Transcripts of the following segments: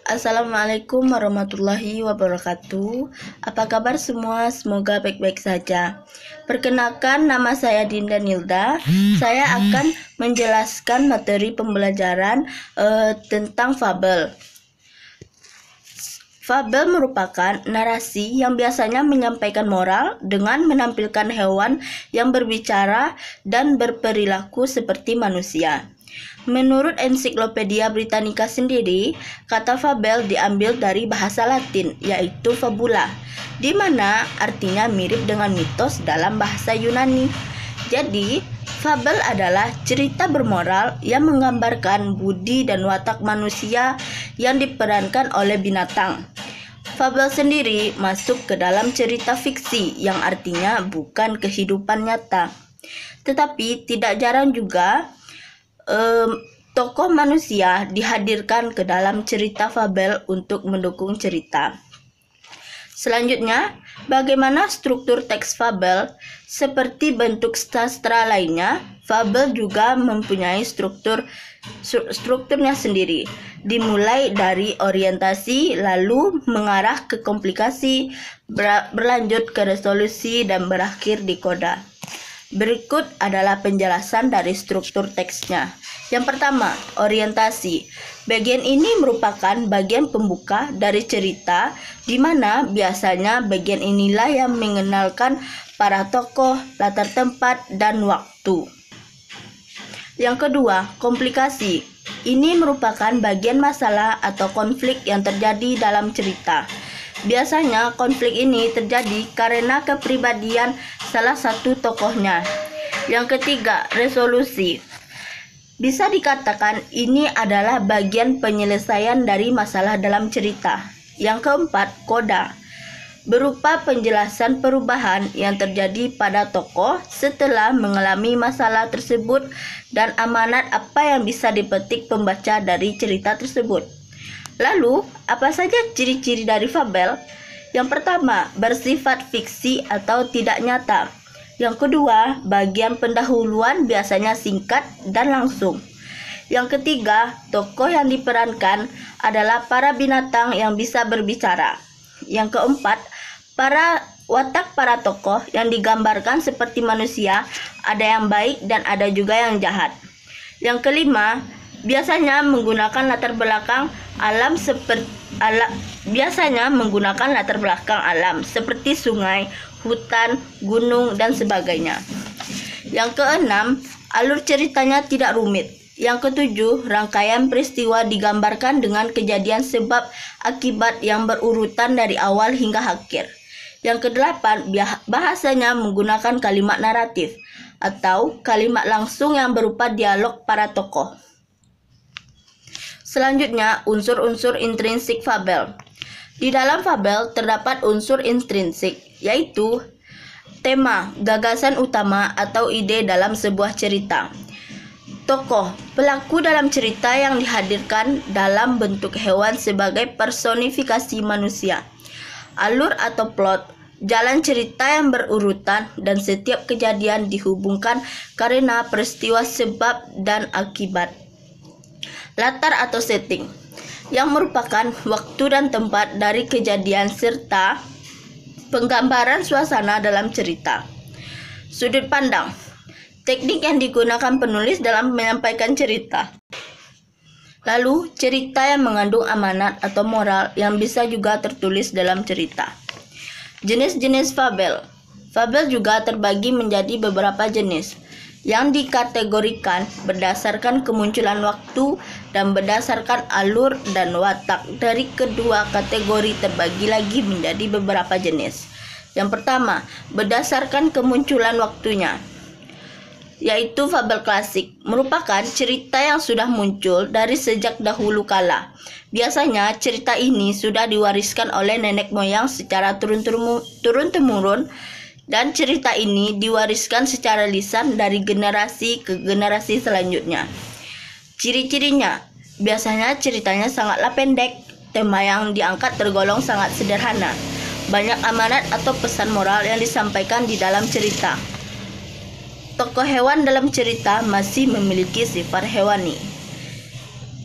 Assalamualaikum warahmatullahi wabarakatuh. Apa kabar semua? Semoga baik-baik saja. Perkenalkan, nama saya Dinda Nilda. Saya akan menjelaskan materi pembelajaran tentang fabel. Fabel merupakan narasi yang biasanya menyampaikan moral dengan menampilkan hewan yang berbicara dan berperilaku seperti manusia. Menurut Ensiklopedia Britannica sendiri, kata fabel diambil dari bahasa Latin, yaitu fabula, di mana artinya mirip dengan mitos dalam bahasa Yunani. Jadi, fabel adalah cerita bermoral yang menggambarkan budi dan watak manusia yang diperankan oleh binatang. Fabel sendiri masuk ke dalam cerita fiksi yang artinya bukan kehidupan nyata. Tetapi tidak jarang juga tokoh manusia dihadirkan ke dalam cerita fabel untuk mendukung cerita. Selanjutnya, bagaimana struktur teks fabel? Seperti bentuk sastra lainnya, fabel juga mempunyai strukturnya sendiri, dimulai dari orientasi, lalu mengarah ke komplikasi, berlanjut ke resolusi, dan berakhir di koda. Berikut adalah penjelasan dari struktur teksnya. Yang pertama, orientasi. Bagian ini merupakan bagian pembuka dari cerita, di mana biasanya bagian inilah yang mengenalkan para tokoh, latar tempat, dan waktu. Yang kedua, komplikasi. Ini merupakan bagian masalah atau konflik yang terjadi dalam cerita. Biasanya konflik ini terjadi karena kepribadian salah satu tokohnya. Yang ketiga, resolusi. Bisa dikatakan ini adalah bagian penyelesaian dari masalah dalam cerita. Yang keempat, koda. Berupa penjelasan perubahan yang terjadi pada tokoh setelah mengalami masalah tersebut dan amanat apa yang bisa dipetik pembaca dari cerita tersebut. Lalu, apa saja ciri-ciri dari fabel? Yang pertama, bersifat fiksi atau tidak nyata. Yang kedua, bagian pendahuluan biasanya singkat dan langsung. Yang ketiga, tokoh yang diperankan adalah para binatang yang bisa berbicara. Yang keempat, watak para tokoh yang digambarkan seperti manusia, ada yang baik dan ada juga yang jahat. Yang kelima, biasanya menggunakan latar belakang alam seperti sungai, hutan, gunung, dan sebagainya. Yang keenam, alur ceritanya tidak rumit. Yang ketujuh, rangkaian peristiwa digambarkan dengan kejadian sebab akibat yang berurutan dari awal hingga akhir. Yang kedelapan, bahasanya menggunakan kalimat naratif atau kalimat langsung yang berupa dialog para tokoh. Selanjutnya, unsur-unsur intrinsik fabel. Di dalam fabel terdapat unsur intrinsik, yaitu tema, gagasan utama atau ide dalam sebuah cerita. Tokoh, pelaku dalam cerita yang dihadirkan dalam bentuk hewan sebagai personifikasi manusia. Alur atau plot, jalan cerita yang berurutan dan setiap kejadian dihubungkan karena peristiwa sebab dan akibat. Latar atau setting, yang merupakan waktu dan tempat dari kejadian serta penggambaran suasana dalam cerita. Sudut pandang, teknik yang digunakan penulis dalam menyampaikan cerita. Lalu, cerita yang mengandung amanat atau moral yang bisa juga tertulis dalam cerita. Jenis-jenis fabel. Fabel juga terbagi menjadi beberapa jenis yang dikategorikan berdasarkan kemunculan waktu dan berdasarkan alur dan watak. Dari kedua kategori terbagi lagi menjadi beberapa jenis. Yang pertama, berdasarkan kemunculan waktunya, yaitu fabel klasik, merupakan cerita yang sudah muncul dari sejak dahulu kala. Biasanya cerita ini sudah diwariskan oleh nenek moyang secara turun-temurun, dan cerita ini diwariskan secara lisan dari generasi ke generasi selanjutnya. Ciri-cirinya, biasanya ceritanya sangatlah pendek, tema yang diangkat tergolong sangat sederhana, banyak amanat atau pesan moral yang disampaikan di dalam cerita. Tokoh hewan dalam cerita masih memiliki sifat hewani.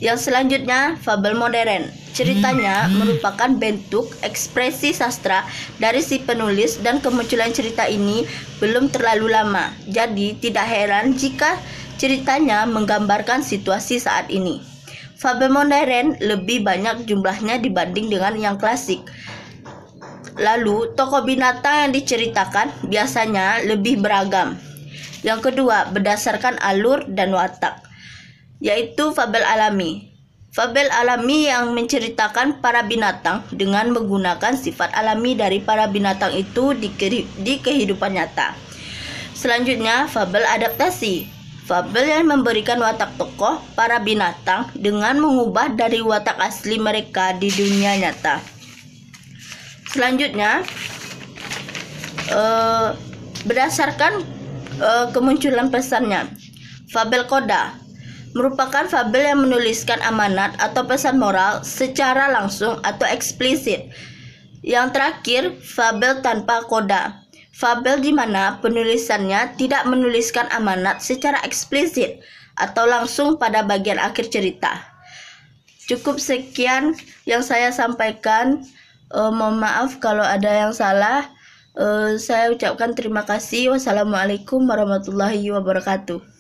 Yang selanjutnya, fabel modern. Ceritanya merupakan bentuk ekspresi sastra dari si penulis dan kemunculan cerita ini belum terlalu lama. Jadi tidak heran jika ceritanya menggambarkan situasi saat ini. Fabel modern lebih banyak jumlahnya dibanding dengan yang klasik. Lalu, tokoh binatang yang diceritakan biasanya lebih beragam. Yang kedua, berdasarkan alur dan watak, yaitu fabel alami. Fabel alami yang menceritakan para binatang dengan menggunakan sifat alami dari para binatang itu di kehidupan nyata. Selanjutnya, fabel adaptasi. Fabel yang memberikan watak tokoh para binatang dengan mengubah dari watak asli mereka di dunia nyata. Selanjutnya, berdasarkan kemunculan pesannya. Fabel koda merupakan fabel yang menuliskan amanat atau pesan moral secara langsung atau eksplisit. Yang terakhir, fabel tanpa koda. Fabel di mana penulisannya tidak menuliskan amanat secara eksplisit atau langsung pada bagian akhir cerita. Cukup sekian yang saya sampaikan. Mohon maaf kalau ada yang salah. Saya ucapkan terima kasih. Wassalamualaikum warahmatullahi wabarakatuh.